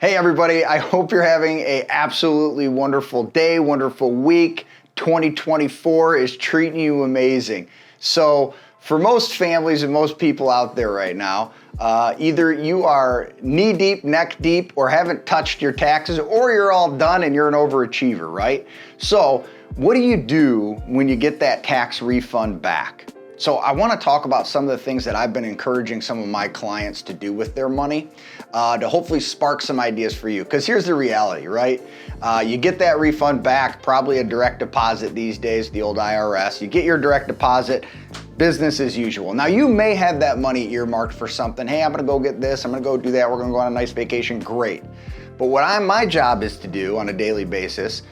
Hey everybody, I hope you're having an absolutely wonderful day, wonderful week. 2024 is treating you amazing. So for most families and most people out there right now, either you are knee deep, neck deep, or haven't touched your taxes, or you're all done and you're an overachiever, right? So what do you do when you get that tax refund back? So I want to talk about some of the things that I've been encouraging some of my clients to do with their money to hopefully spark some ideas for you. Because here's the reality, right? You get that refund back, probably a direct deposit these days, the old IRS. You get your direct deposit, business as usual. Now you may have that money earmarked for something. Hey, I'm going to go get this. I'm going to go do that. We're going to go on a nice vacation. Great. But what my job is to do on a daily basis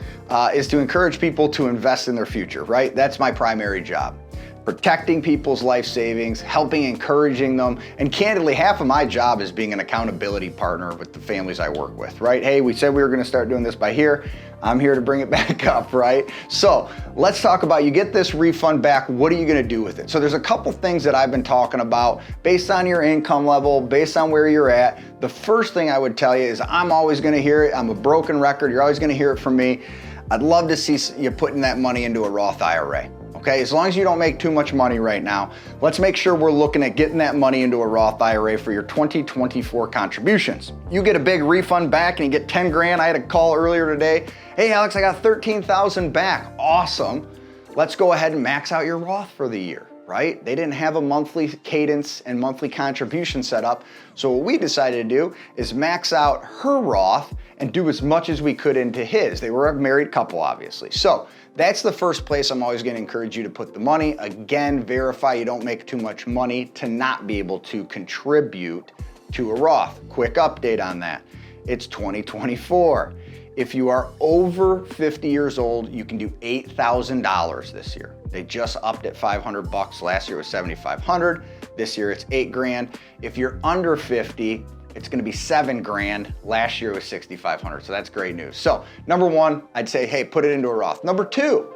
is to encourage people to invest in their future, right? That's my primary job. Protecting people's life savings, helping, encouraging them, and candidly, half of my job is being an accountability partner with the families I work with, right? Hey, we said we were gonna start doing this by here. I'm here to bring it back up, right? So let's talk about, you get this refund back, what are you gonna do with it? So there's a couple things that I've been talking about based on your income level, based on where you're at. The first thing I would tell you is I'm always gonna hear it. I'm a broken record. You're always gonna hear it from me. I'd love to see you putting that money into a Roth IRA. Okay, as long as you don't make too much money right now, let's make sure we're looking at getting that money into a Roth IRA for your 2024 contributions. You get a big refund back and you get 10 grand. I had a call earlier today. Hey Alex, I got 13,000 back. Awesome. Let's go ahead and max out your Roth for the year, right? They didn't have a monthly cadence and monthly contribution set up. So what we decided to do is max out her Roth and do as much as we could into his. They were a married couple, obviously. So that's the first place I'm always going to encourage you to put the money. Again, verify you don't make too much money to not be able to contribute to a Roth. Quick update on that. It's 2024. If you are over 50 years old, you can do $8,000 this year. They just upped it $500. Last year was $7,500. This year it's 8 grand. If you're under 50, it's gonna be 7 grand. Last year was 6,500, so that's great news. So number one, I'd say, hey, put it into a Roth. Number two,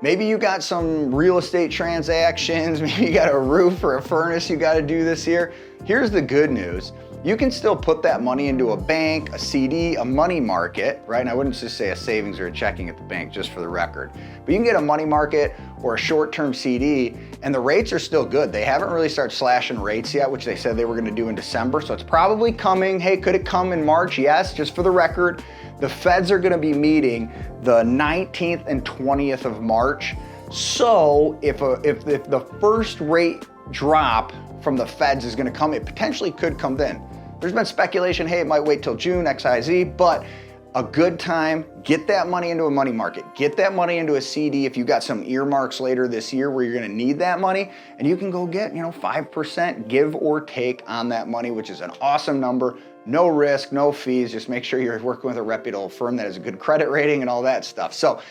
maybe you got some real estate transactions, maybe you got a roof or a furnace you gotta do this year. Here's the good news. You can still put that money into a bank, a CD, a money market, right? And I wouldn't just say a savings or a checking at the bank, just for the record. But you can get a money market or a short-term CD, and the rates are still good. They haven't really started slashing rates yet, which they said they were gonna do in December, so it's probably coming. Hey, could it come in March? Yes, just for the record. The feds are gonna be meeting the 19th and 20th of March. So if the first rate drop from the feds is gonna come, it potentially could come then. There's been speculation, hey, it might wait till June, XIZ, but a good time, get that money into a money market, get that money into a CD if you got some earmarks later this year where you're gonna need that money, and you can go get 5% give or take on that money, which is an awesome number. No risk, no fees, just make sure you're working with a reputable firm that has a good credit rating and all that stuff. So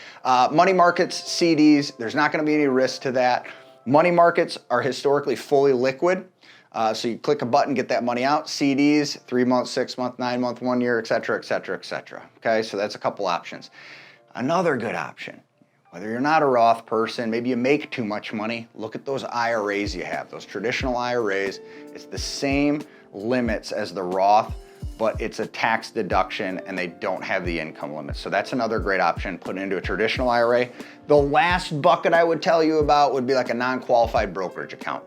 money markets, CDs, there's not gonna be any risk to that. Money markets are historically fully liquid. So you click a button, get that money out. CDs, 3 months, 6 months, 9 months, 1 year, et cetera, et cetera, et cetera. Okay, so that's a couple options. Another good option, whether you're not a Roth person, maybe you make too much money, look at those IRAs you have, those traditional IRAs. It's the same limits as the Roth, but it's a tax deduction and they don't have the income limits. So that's another great option, put it into a traditional IRA. The last bucket I would tell you about would be like a non-qualified brokerage account.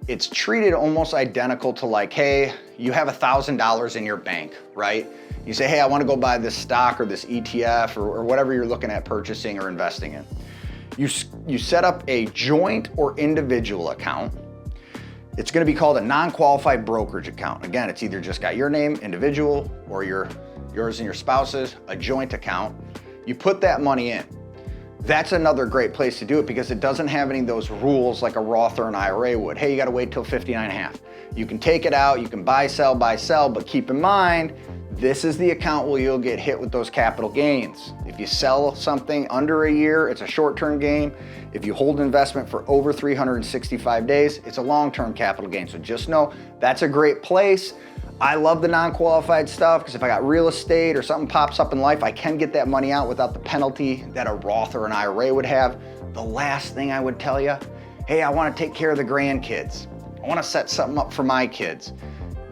It's treated almost identical to like, hey, you have $1,000 in your bank, right? You say, hey, I wanna go buy this stock or this ETF or whatever you're looking at purchasing or investing in. You set up a joint or individual account. It's gonna be called a non-qualified brokerage account. Again, it's either just got your name, individual, or yours and your spouse's, a joint account. You put that money in. That's another great place to do it because it doesn't have any of those rules like a Roth or an IRA would. Hey, you gotta wait till 59 and a half. You can take it out, you can buy, sell, but keep in mind, this is the account where you'll get hit with those capital gains. If you sell something under a year, it's a short-term gain. If you hold an investment for over 365 days, it's a long-term capital gain. So just know that's a great place. I love the non-qualified stuff because if I got real estate or something pops up in life, I can get that money out without the penalty that a Roth or an IRA would have. The last thing I would tell you, hey, I want to take care of the grandkids. I want to set something up for my kids.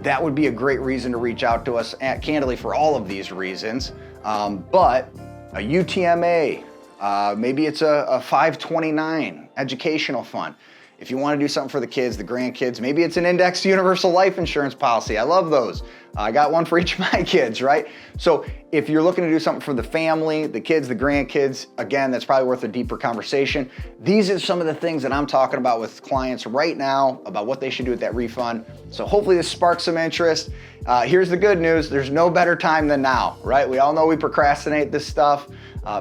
that would be a great reason to reach out to us, candidly, for all of these reasons. But a UTMA, maybe it's a 529 educational fund. If you want to do something for the kids, the grandkids, maybe it's an indexed universal life insurance policy. I love those. I got one for each of my kids, right? So if you're looking to do something for the family, the kids, the grandkids, again, that's probably worth a deeper conversation. These are some of the things that I'm talking about with clients right now about what they should do with that refund. So hopefully this sparks some interest. Here's the good news. There's no better time than now, right? We all know we procrastinate this stuff.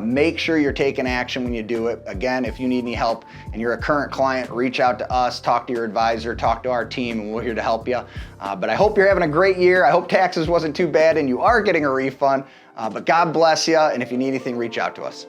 Make sure you're taking action when you do it. Again, if you need any help and you're a current client, reach out to us, talk to your advisor, talk to our team, and we're here to help you. But I hope you're having a great year. I hope taxes wasn't too bad and you are getting a refund. But God bless you. And if you need anything, reach out to us.